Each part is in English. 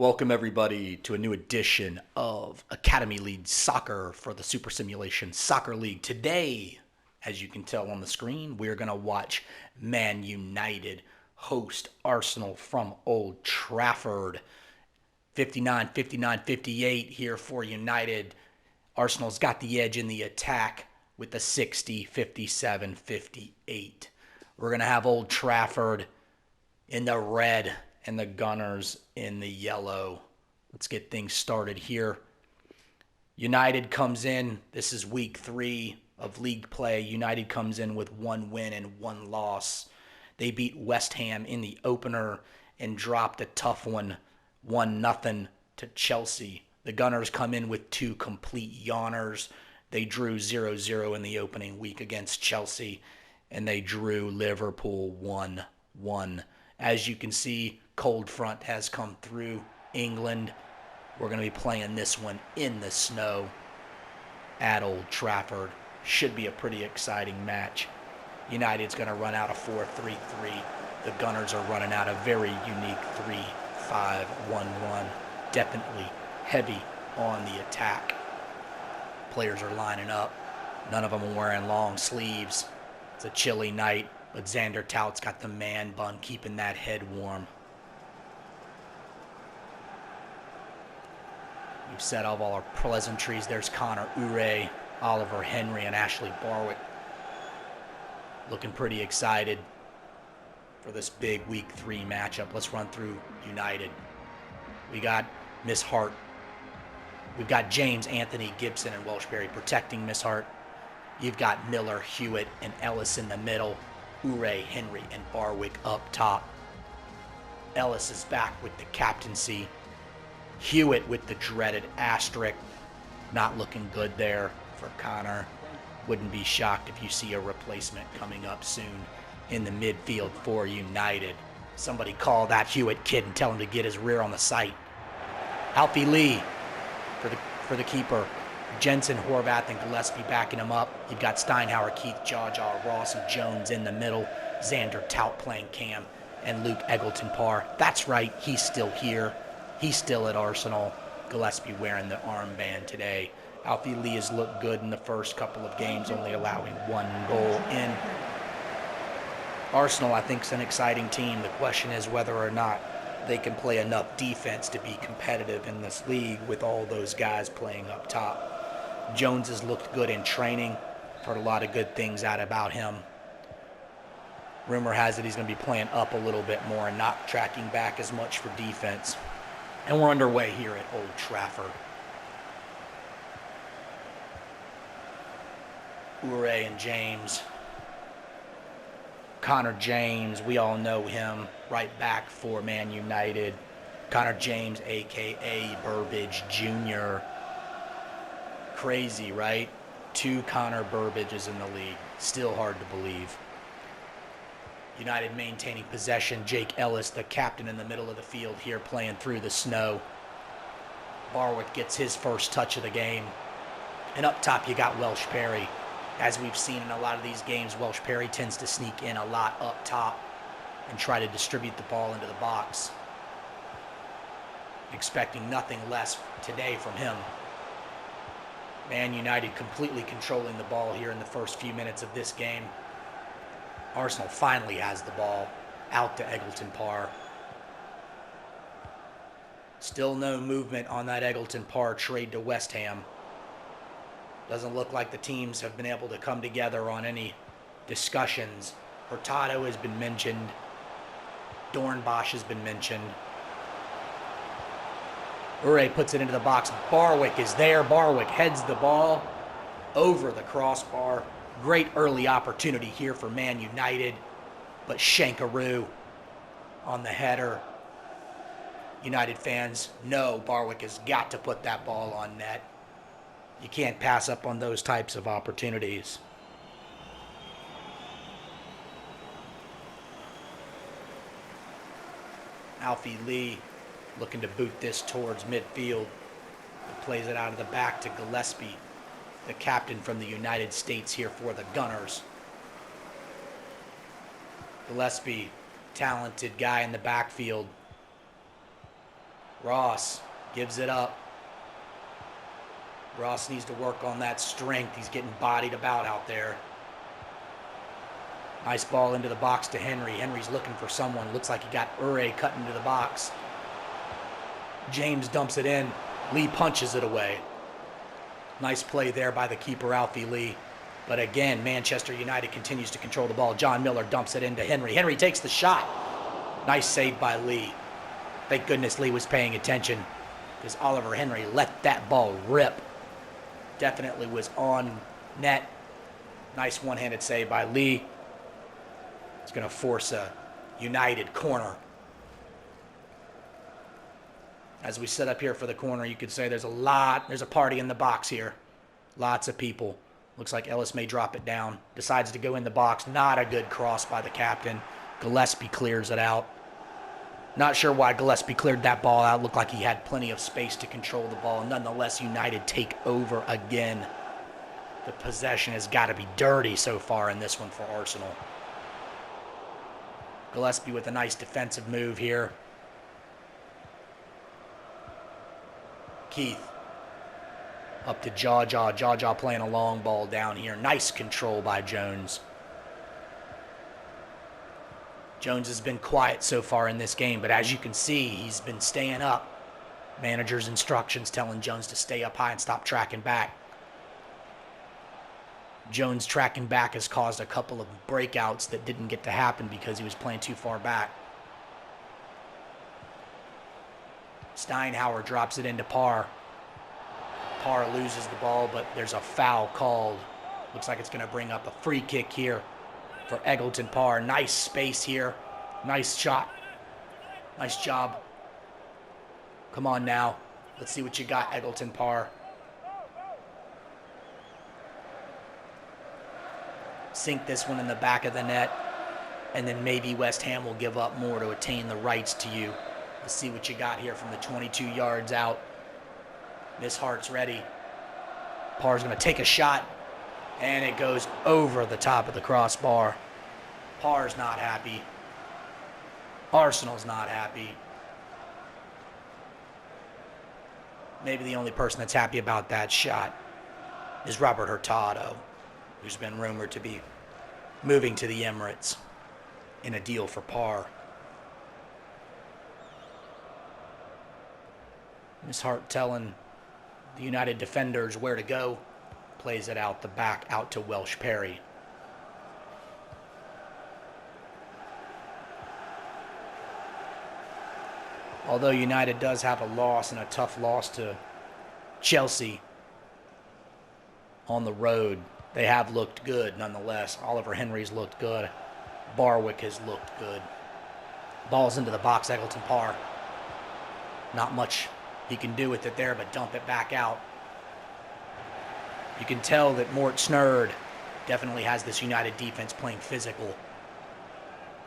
Welcome, everybody, to a new edition of Academy League Soccer for the Super Simulation Soccer League. Today, as you can tell on the screen, we're going to watch Man United host Arsenal from Old Trafford. 59-58 here for United. Arsenal's got the edge in the attack with the 60-57-58. We're going to have Old Trafford in the red and the Gunners in the yellow. Let's get things started here. United comes in. This is week 3 of league play. United comes in with 1 win and 1 loss. They beat West Ham in the opener and dropped a tough one, 1-0 to Chelsea. The Gunners come in with 2 complete yawners. They drew 0-0 in the opening week against Chelsea, and they drew Liverpool 1-1. As you can see, cold front has come through England. We're going to be playing this one in the snow at Old Trafford. Should be a pretty exciting match. United's going to run out a 4-3-3. The Gunners are running out a very unique 3-5-1-1. Definitely heavy on the attack. Players are lining up. None of them are wearing long sleeves. It's a chilly night, but Xander Tout's got the man bun keeping that head warm. We've said all our pleasantries. There's Connor Ure, Oliver Henry, and Ashley Barwick. Looking pretty excited for this big week 3 matchup. Let's run through United. We got Miss Hart. We've got James, Anthony, Gibson, and Welshbury protecting Miss Hart. You've got Miller, Hewitt, and Ellis in the middle. Ure, Henry, and Barwick up top. Ellis is back with the captaincy. Hewitt with the dreaded asterisk. Not looking good there for Connor. Wouldn't be shocked if you see a replacement coming up soon in the midfield for United. Somebody call that Hewitt kid and tell him to get his rear on the sight. Alfie Lee for the keeper. Jensen, Horvath, and Gillespie backing him up. You've got Steinhauer, Keith, Jaw, Ross, and Jones in the middle. Xander Tout playing cam, and Luke Eggleton-Parr. That's right, he's still here. He's still at Arsenal. Gillespie wearing the armband today. Alfie Lee has looked good in the first couple of games, only allowing 1 goal in. Arsenal, I think, is an exciting team. The question is whether or not they can play enough defense to be competitive in this league with all those guys playing up top. Jones has looked good in training. Heard a lot of good things out about him. Rumor has it he's going to be playing up a little bit more and not tracking back as much for defense. And we're underway here at Old Trafford. Ure and James. Connor James, we all know him, right back for Man United. Connor James, a.k.a. Burbage Jr. Crazy, right? 2 Connor Burbages in the league. Still hard to believe. United maintaining possession. Jake Ellis, the captain in the middle of the field here, playing through the snow. Barwick gets his first touch of the game. And up top, you got Welsh Perry. As we've seen in a lot of these games, Welsh Perry tends to sneak in a lot up top and try to distribute the ball into the box. Expecting nothing less today from him. Man United completely controlling the ball here in the first few minutes of this game. Arsenal finally has the ball out to Eggleton-Parr. Still no movement on that Eggleton-Parr trade to West Ham. Doesn't look like the teams have been able to come together on any discussions. Hurtado has been mentioned. Dornbosch has been mentioned. Ure puts it into the box. Barwick is there. Barwick heads the ball over the crossbar. Great early opportunity here for Man United, but Shankaroo on the header. United fans know Barwick has got to put that ball on net. You can't pass up on those types of opportunities. Alfie Lee looking to boot this towards midfield. He plays it out of the back to Gillespie, the captain from the United States here for the Gunners. Gillespie, talented guy in the backfield. Ross gives it up. Ross needs to work on that strength. He's getting bodied about out there. Nice ball into the box to Henry. Henry's looking for someone. Looks like he got Ure cut into the box. James dumps it in. Lee punches it away. Nice play there by the keeper, Alfie Lee. But again, Manchester United continues to control the ball. John Miller dumps it into Henry. Henry takes the shot. Nice save by Lee. Thank goodness Lee was paying attention, because Oliver Henry let that ball rip. Definitely was on net. Nice one-handed save by Lee. It's going to force a United corner. As we set up here for the corner, you could say there's a party in the box here. Lots of people. Looks like Ellis may drop it down. Decides to go in the box. Not a good cross by the captain. Gillespie clears it out. Not sure why Gillespie cleared that ball out. Looked like he had plenty of space to control the ball. Nonetheless, United take over again. The possession has got to be dirty so far in this one for Arsenal. Gillespie with a nice defensive move here. Keith up to Jaja. Jaja playing a long ball down here. Nice control by Jones. Jones has been quiet so far in this game, but as you can see, he's been staying up. Manager's instructions telling Jones to stay up high and stop tracking back. Jones tracking back has caused a couple of breakouts that didn't get to happen because he was playing too far back. Steinhauer drops it into Parr. Parr loses the ball, but there's a foul called. Looks like it's going to bring up a free kick here for Eggleton Parr. Nice space here. Nice shot. Nice job. Come on now. Let's see what you got, Eggleton Parr. Sink this one in the back of the net, and then maybe West Ham will give up more to attain the rights to you. Let's see what you got here from the 22 yards out. Miss Hart's ready. Parr's going to take a shot, and it goes over the top of the crossbar. Parr's not happy. Arsenal's not happy. Maybe the only person that's happy about that shot is Robert Hurtado, who's been rumored to be moving to the Emirates in a deal for Parr. Miss Hart telling the United defenders where to go. Plays it out the back, out to Welsh Perry. Although United does have a loss, and a tough loss to Chelsea on the road, they have looked good nonetheless. Oliver Henry's looked good. Barwick has looked good. Ball's into the box, Eggleton Parr. Not much he can do with it there, but dump it back out. You can tell that Mort Snurd definitely has this United defense playing physical.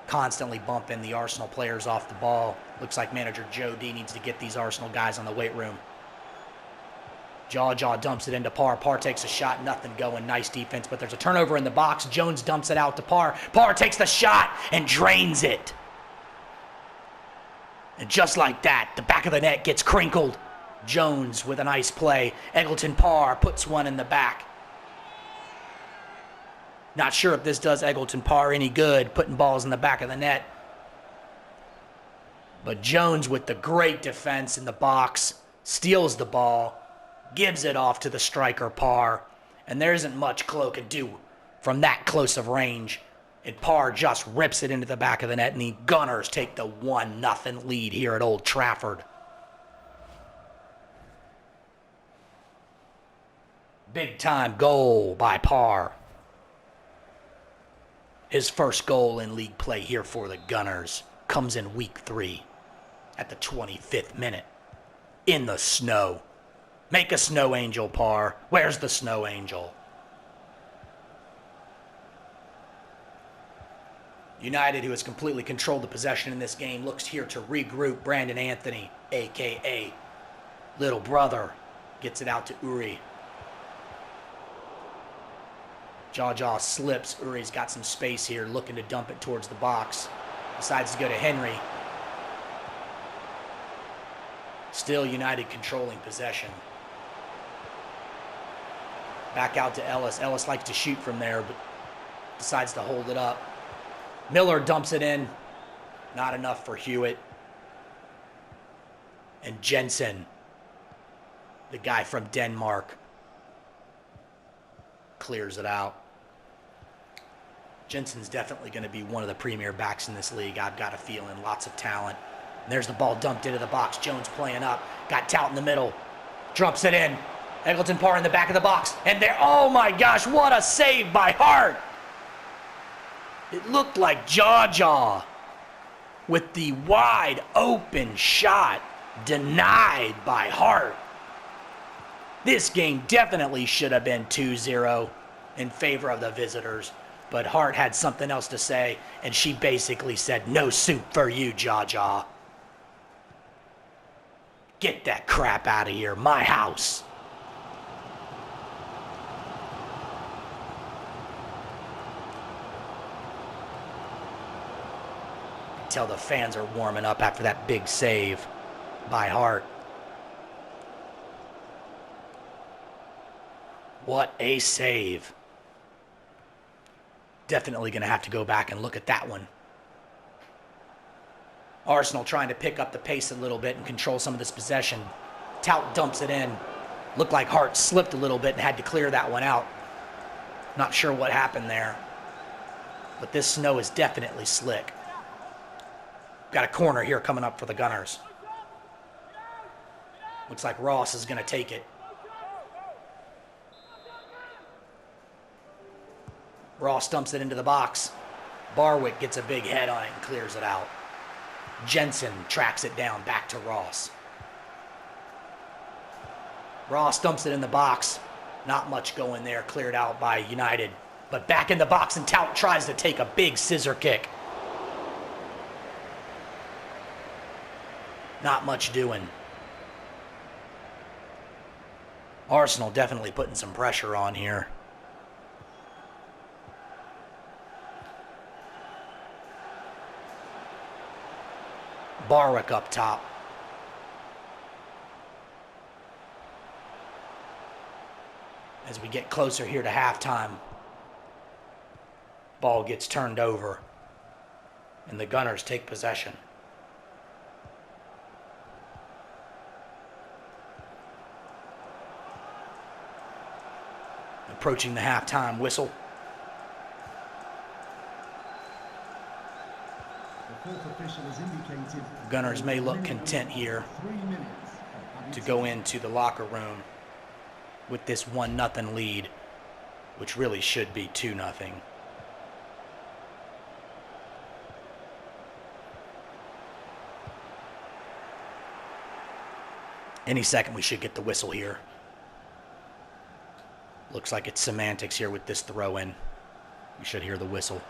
Constantly bumping the Arsenal players off the ball. Looks like manager Joe D needs to get these Arsenal guys on the weight room. Jaja dumps it into Parr. Parr takes a shot, nothing going. Nice defense, but there's a turnover in the box. Jones dumps it out to Parr. Parr takes the shot and drains it. And just like that, the back of the net gets crinkled. Jones with a nice play. Eggleton Parr puts one in the back. Not sure if this does Eggleton Parr any good, putting balls in the back of the net. But Jones with the great defense in the box, steals the ball, gives it off to the striker Parr, and there isn't much Klo can do from that close of range. And Parr just rips it into the back of the net, and the Gunners take the 1-0 lead here at Old Trafford. Big time goal by Parr. His first goal in league play here for the Gunners comes in week 3 at the 25th minute in the snow. Make a snow angel, Parr. Where's the snow angel? United, who has completely controlled the possession in this game, looks here to regroup. Brandon Anthony, a.k.a. Little Brother, gets it out to Uri. Jaja slips. Uri's got some space here, looking to dump it towards the box. Decides to go to Henry. Still United controlling possession. Back out to Ellis. Ellis likes to shoot from there, but decides to hold it up. Miller dumps it in. Not enough for Hewitt. And Jensen, the guy from Denmark, clears it out. Jensen's definitely going to be one of the premier backs in this league. I've got a feeling. Lots of talent. And there's the ball dumped into the box. Jones playing up. Got Tout in the middle. Drops it in. Eggleton Parr in the back of the box. And there, oh my gosh, what a save by Hart. It looked like Jaw with the wide open shot denied by Hart. This game definitely should have been 2-0 in favor of the visitors. But Hart had something else to say, and she basically said, no soup for you, Jaw. Get that crap out of here. My house. Tell the fans are warming up after that big save by Hart. What a save. Definitely going to have to go back and look at that one. Arsenal trying to pick up the pace a little bit and control some of this possession. Tout dumps it in. Looked like Hart slipped a little bit and had to clear that one out. Not sure what happened there. But this snow is definitely slick. Got a corner here coming up for the Gunners. Looks like Ross is going to take it. Ross dumps it into the box. Barwick gets a big head on it and clears it out. Jensen tracks it down back to Ross. Ross dumps it in the box. Not much going there. Cleared out by United. But back in the box, and Tout tries to take a big scissor kick. Not much doing. Arsenal definitely putting some pressure on here. Barwick up top. As we get closer here to halftime, ball gets turned over, and the Gunners take possession. Approaching the halftime whistle. Gunners may look content here to go into the locker room with this 1-0 lead, which really should be 2-0. Any second we should get the whistle here. Looks like it's semantics here with this throw-in. We should hear the whistle.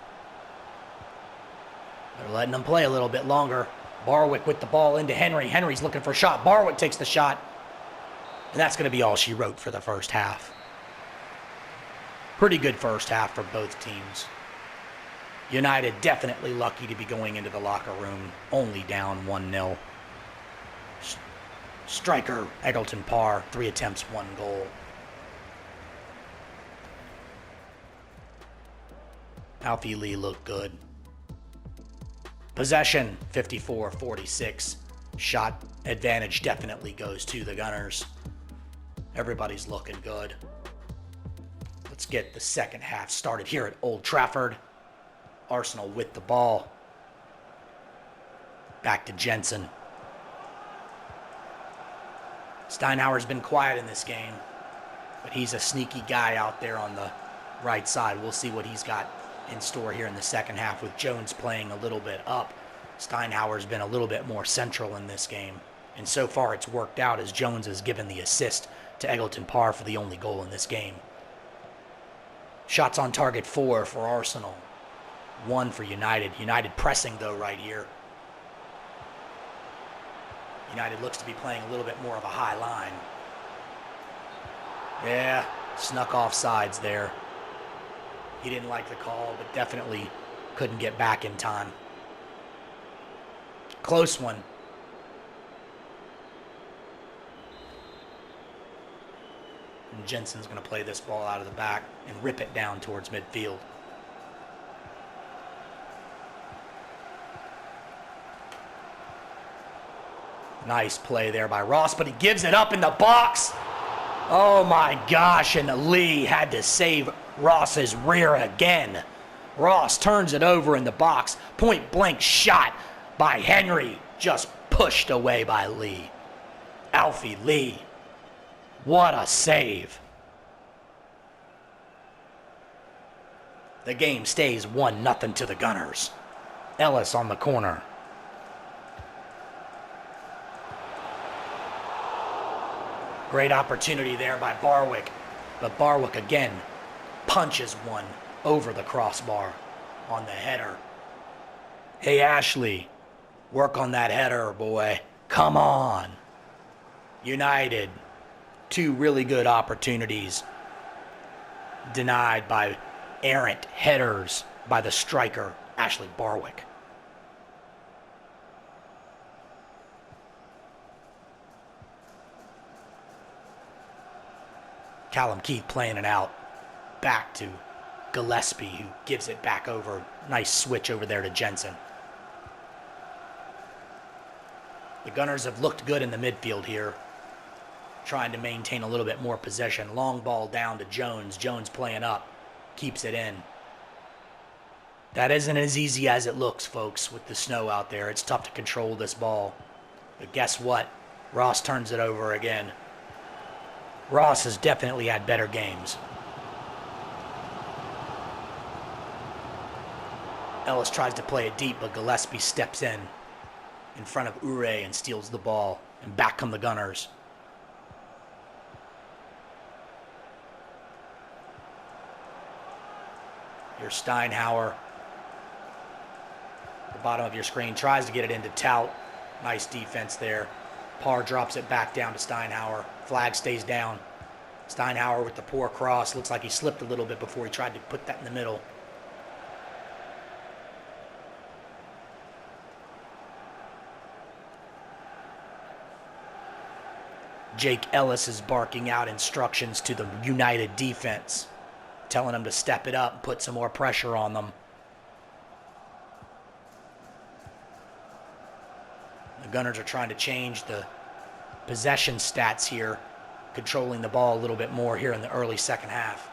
They're letting them play a little bit longer. Barwick with the ball into Henry. Henry's looking for a shot. Barwick takes the shot. And that's going to be all she wrote for the first half. Pretty good first half for both teams. United definitely lucky to be going into the locker room only down 1-0. Striker Eggleton Parr, 3 attempts, 1 goal. Alfie Lee looked good. Possession, 54-46. Shot advantage definitely goes to the Gunners. Everybody's looking good. Let's get the second half started here at Old Trafford. Arsenal with the ball. Back to Jensen. Steinhauer's been quiet in this game, but he's a sneaky guy out there on the right side. We'll see what he's got in store here in the second half with Jones playing a little bit up. Steinhauer's been a little bit more central in this game, and so far it's worked out as Jones has given the assist to Eggleton Parr for the only goal in this game. Shots on target 4 for Arsenal, 1 for United. United pressing though right here. United looks to be playing a little bit more of a high line. Yeah, snuck off sides there. He didn't like the call, but definitely couldn't get back in time. Close one. And Jensen's going to play this ball out of the back and rip it down towards midfield. Nice play there by Ross, but he gives it up in the box. Oh my gosh, and Lee had to save Ross's rear again. Ross turns it over in the box. Point blank shot by Henry, just pushed away by Lee. Alfie Lee, what a save. The game stays 1-0 to the Gunners. Ellis on the corner. Great opportunity there by Barwick, but Barwick again punches one over the crossbar on the header. Hey Ashley, work on that header, boy. Come on. United, 2 really good opportunities denied by errant headers by the striker, Ashley Barwick. Callum Keith playing it out back to Gillespie, who gives it back over. Nice switch over there to Jensen. The Gunners have looked good in the midfield here, trying to maintain a little bit more possession. Long ball down to Jones. Jones playing up, keeps it in. That isn't as easy as it looks, folks, with the snow out there. It's tough to control this ball. But guess what? Ross turns it over again. Ross has definitely had better games. Ellis tries to play it deep, but Gillespie steps in front of Ure and steals the ball. And back come the Gunners. Here's Steinhauer. The bottom of your screen tries to get it into Tout. Nice defense there. Parr drops it back down to Steinhauer. Flag stays down. Steinhauer with the poor cross. Looks like he slipped a little bit before he tried to put that in the middle. Jake Ellis is barking out instructions to the United defense, telling them to step it up and put some more pressure on them. The Gunners are trying to change the possession stats here, controlling the ball a little bit more here in the early second half.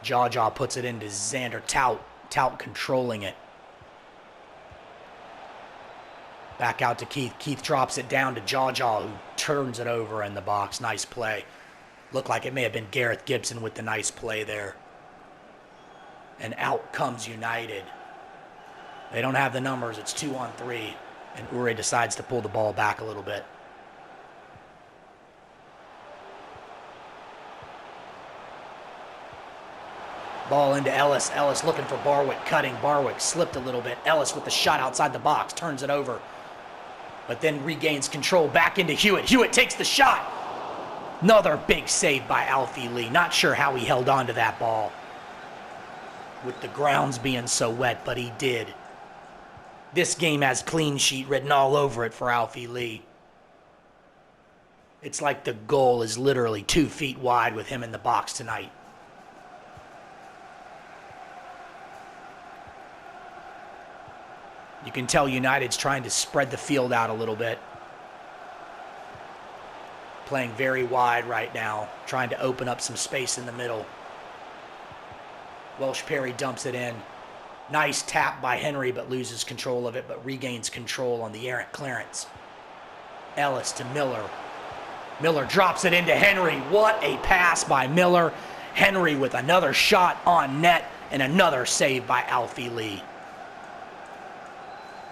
Jaw puts it into Xander Tout. Tout controlling it. Back out to Keith. Keith drops it down to Jaw, who turns it over in the box. Nice play. Looked like it may have been Gareth Gibson with the nice play there. And out comes United. They don't have the numbers. It's 2-on-3. And Ure decides to pull the ball back a little bit. Ball into Ellis. Ellis looking for Barwick, cutting. Barwick slipped a little bit. Ellis with the shot outside the box. Turns it over. But then regains control back into Hewitt. Hewitt takes the shot. Another big save by Alfie Lee. Not sure how he held on to that ball with the grounds being so wet, but he did. This game has clean sheet written all over it for Alfie Lee. It's like the goal is literally 2 feet wide with him in the box tonight. You can tell United's trying to spread the field out a little bit. Playing very wide right now, trying to open up some space in the middle. Welsh Perry dumps it in. Nice tap by Henry, but loses control of it, but regains control on the errant clearance. Ellis to Miller. Miller drops it into Henry. What a pass by Miller. Henry with another shot on net and another save by Alfie Lee.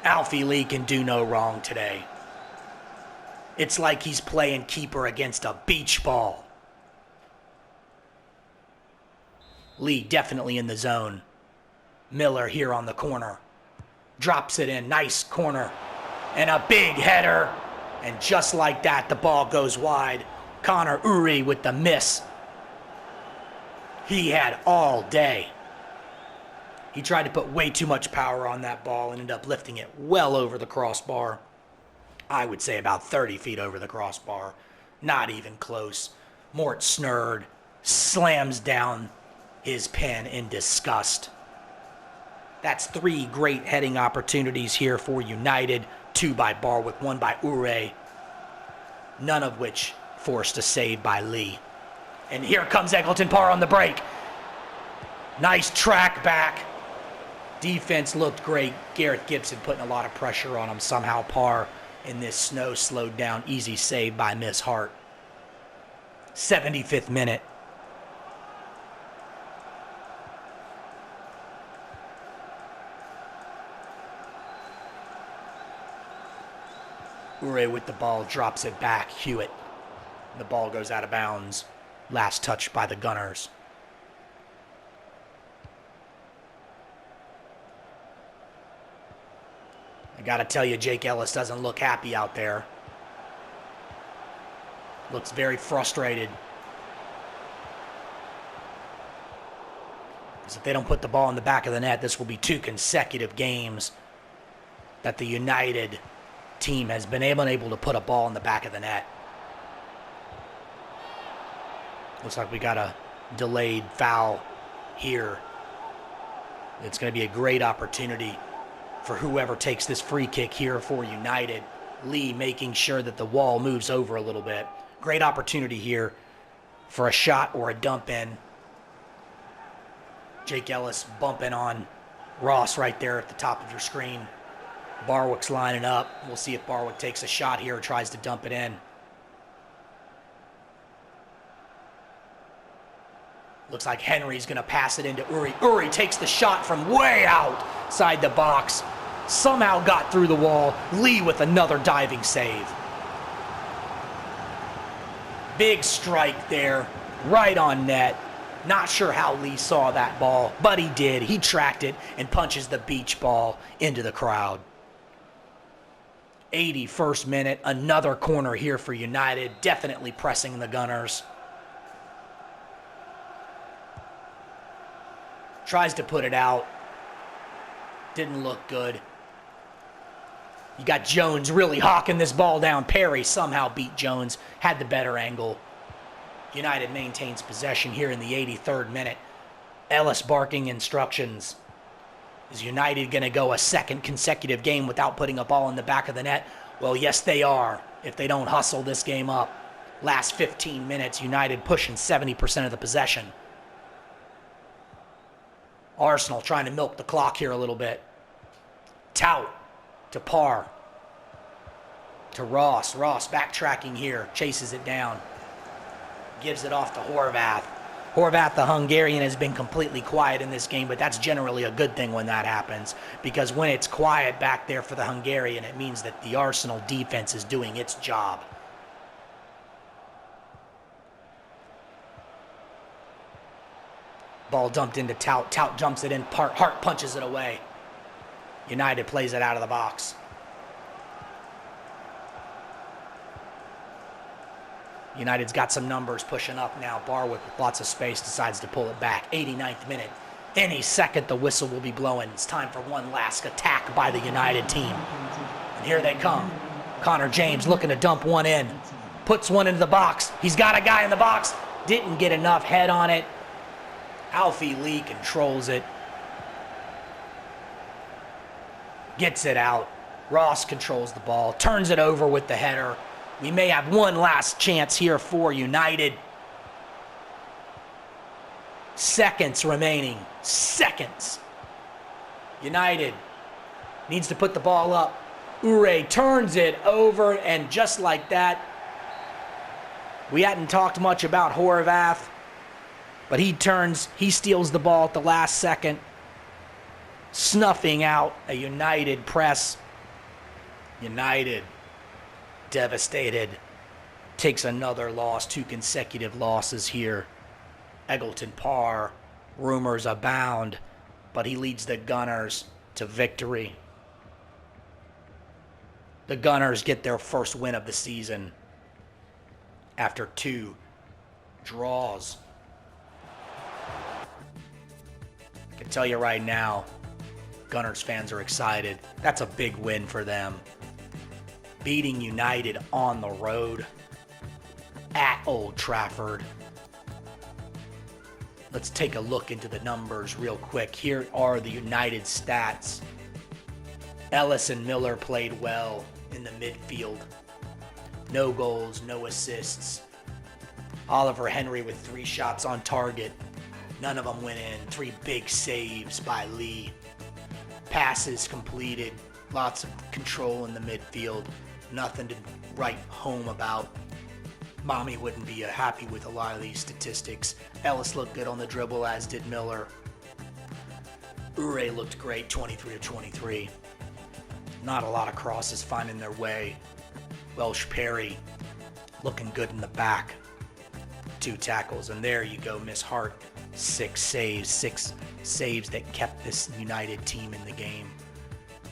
Alfie Lee can do no wrong today. It's like he's playing keeper against a beach ball. Lee definitely in the zone. Miller here on the corner. Drops it in. Nice corner. And a big header. And just like that, the ball goes wide. Connor Uri with the miss. He had all day. He tried to put way too much power on that ball and ended up lifting it well over the crossbar. I would say about 30 feet over the crossbar. Not even close. Mort Snurd slams down his pin in disgust. That's 3 great heading opportunities here for United. 2 by Barwick, 1 by Ure. None of which forced a save by Lee. And here comes Eggleton Parr on the break. Nice track back. Defense looked great. Garrett Gibson putting a lot of pressure on him. Somehow Parr in this snow slowed down. Easy save by Miss Hart. 75th minute. Ure with the ball, drops it back. Hewitt. The ball goes out of bounds. Last touch by the Gunners. I gotta tell you, Jake Ellis doesn't look happy out there. Looks very frustrated. Because if they don't put the ball in the back of the net, this will be 2 consecutive games that the United team has been unable to put a ball in the back of the net. Looks like we got a delayed foul here. It's going to be a great opportunity for whoever takes this free kick here for United. Lee making sure that the wall moves over a little bit. Great opportunity here for a shot or a dump in. Jake Ellis bumping on Ross right there at the top of your screen. Barwick's lining up. We'll see if Barwick takes a shot here or tries to dump it in. Looks like Henry's going to pass it into Uri. Uri takes the shot from way outside the box. Somehow got through the wall. Lee with another diving save. Big strike there, right on net. Not sure how Lee saw that ball, but he did. He tracked it and punches the beach ball into the crowd. 81st minute, another corner here for United. Definitely pressing the Gunners. Tries to put it out. Didn't look good. You got Jones really hawking this ball down. Perry somehow beat Jones. Had the better angle. United maintains possession here in the 83rd minute. Ellis barking instructions. Is United going to go a second consecutive game without putting a ball in the back of the net? Well, yes, they are, if they don't hustle this game up. Last 15 minutes, United pushing 70% of the possession. Arsenal trying to milk the clock here a little bit. Tout to Parr. To Ross. Ross backtracking here. Chases it down. Gives it off to Horvath. Horvath, the Hungarian, has been completely quiet in this game, but that's generally a good thing when that happens, because when it's quiet back there for the Hungarian, it means that the Arsenal defense is doing its job. Ball dumped into Tout. Tout jumps it in. Hart punches it away. United plays it out of the box. United's got some numbers pushing up now. Barwick with lots of space decides to pull it back. 89th minute. Any second the whistle will be blowing. It's time for one last attack by the United team. And here they come. Connor James looking to dump one in. Puts one into the box. He's got a guy in the box. Didn't get enough head on it. Alfie Lee controls it. Gets it out. Ross controls the ball. Turns it over with the header. We may have one last chance here for United. Seconds remaining. Seconds. United needs to put the ball up. Ure turns it over, and just like that, we hadn't talked much about Horvath, but he steals the ball at the last second, snuffing out a United press. United, devastated, takes another loss, 2 consecutive losses here. Eggleton Parr, rumors abound, but he leads the Gunners to victory. The Gunners get their first win of the season after 2 draws. tell you right now, Gunners fans are excited. That's a big win for them. Beating United on the road at Old Trafford. Let's take a look into the numbers real quick. Here are the United stats. Ellis and Miller played well in the midfield. No goals, no assists. Oliver Henry with 3 shots on target. None of them went in. 3 big saves by Lee. Passes completed. Lots of control in the midfield. Nothing to write home about. Mommy wouldn't be happy with a lot of these statistics. Ellis looked good on the dribble, as did Miller. Ure looked great, 23 of 23. Not a lot of crosses finding their way. Welsh Perry looking good in the back. 2 tackles, and there you go, Miss Hart. 6 saves that kept this United team in the game.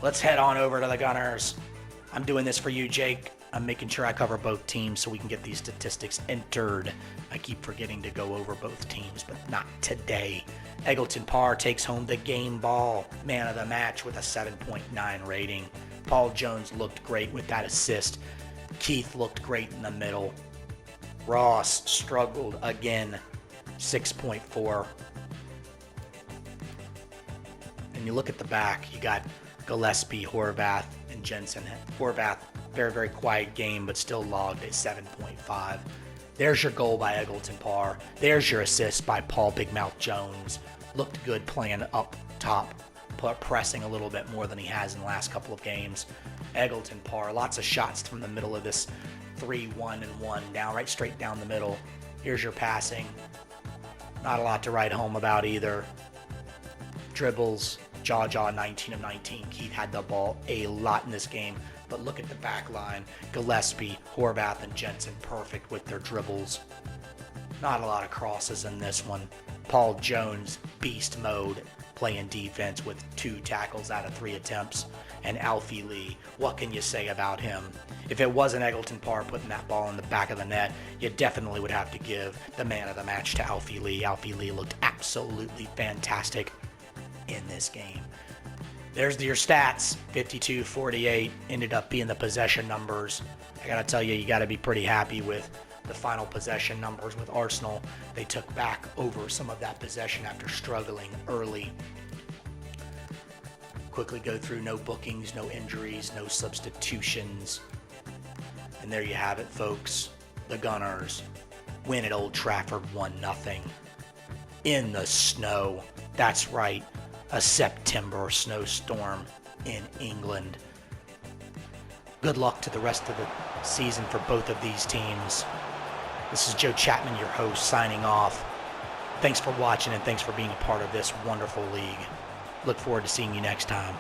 Let's head on over to the Gunners. I'm doing this for you, Jake. I'm making sure I cover both teams so we can get these statistics entered. I keep forgetting to go over both teams, but not today. Eggleton Parr takes home the game ball. Man of the match with a 7.9 rating. Paul Jones looked great with that assist. Keith looked great in the middle. Ross struggled again. 6.4. And you look at the back, you got Gillespie, Horvath, and Jensen. Horvath, very, very quiet game, but still logged at 7.5. There's your goal by Eggleton Parr. There's your assist by Paul Big Mouth Jones. Looked good playing up top, pressing a little bit more than he has in the last couple of games. Eggleton Parr, lots of shots from the middle of this 3-1-1, down right straight down the middle. Here's your passing. Not a lot to write home about either. Dribbles, Jaw 19 of 19. Keith had the ball a lot in this game, but look at the back line. Gillespie, Horvath, and Jensen perfect with their dribbles. Not a lot of crosses in this one. Paul Jones, beast mode, playing defense with 2 tackles out of 3 attempts. And Alfie Lee, what can you say about him? If it wasn't Eggleton Parr putting that ball in the back of the net, you definitely would have to give the man of the match to Alfie Lee. Alfie Lee looked absolutely fantastic in this game. There's your stats. 52-48 ended up being the possession numbers. I gotta tell you, you gotta be pretty happy with the final possession numbers with Arsenal. They took back over some of that possession after struggling early. Quickly go through: no bookings, no injuries, no substitutions. And there you have it, folks. The Gunners win at Old Trafford 1-0 in the snow. That's right, a September snowstorm in England. Good luck to the rest of the season for both of these teams. This is Joe Chapman, your host, signing off. Thanks for watching and thanks for being a part of this wonderful league. Look forward to seeing you next time.